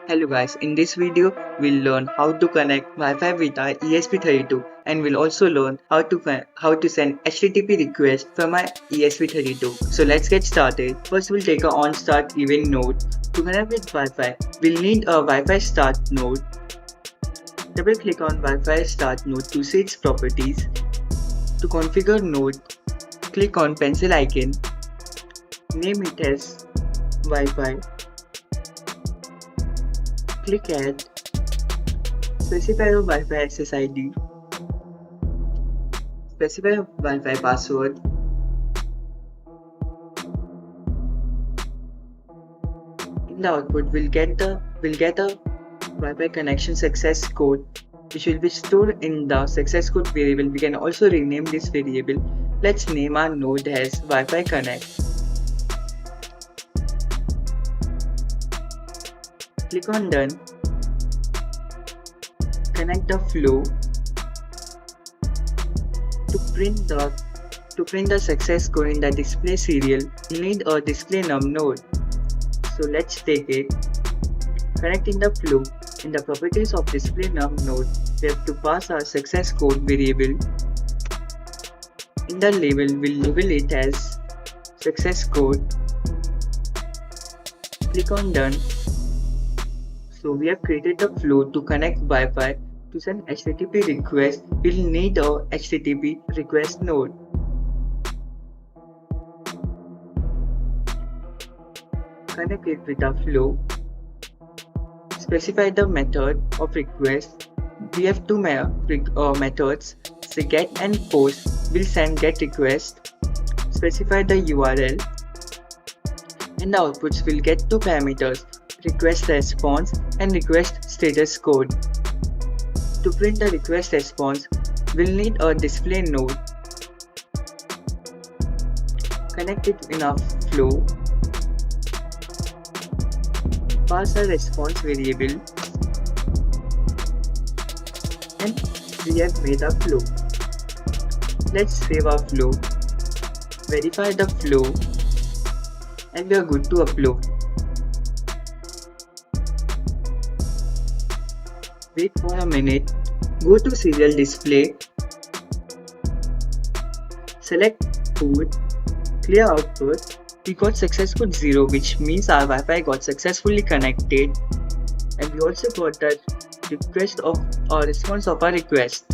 Hello guys, in this video we'll learn how to connect Wi-Fi with our ESP32 and we'll also learn how to send HTTP request from our ESP32. So let's get started. First we'll take a on-start event node. To connect with Wi-Fi, we'll need a Wi-Fi start node. Double click on Wi-Fi start node to see its properties. To configure node, click on pencil icon. Name it as Wi-Fi. Click Add. Specify a Wi-Fi access ID. Specify a Wi-Fi password. In the output, we'll get a Wi-Fi connection success code, which will be stored in the success code variable. We can also rename this variable. Let's name our node as Wi-Fi Connect. Click on Done. Connect the flow. To print the success code in the display serial, you need a display num node. So let's take it. Connecting the flow. In the properties of display num node, we have to pass our success code variable. In the label, we'll label it as success code. Click on Done. So we have created the flow to connect Wi-Fi. To send HTTP request, we'll need a HTTP request node. Connect it with a flow. Specify the method of request. We have two methods, so get and post. We'll send get request. Specify the URL. In the outputs, we'll get two parameters, request response and request status code. To print the request response, we'll need a display node. Connect it in a flow. Pass a response variable. And we have made a flow. Let's save our flow. Verify the flow. And we are good to upload. Wait for a minute. Go to serial display. Select code. Clear output. We got success code 0, which means our Wi-Fi got successfully connected. And we also got the request of or response of our request.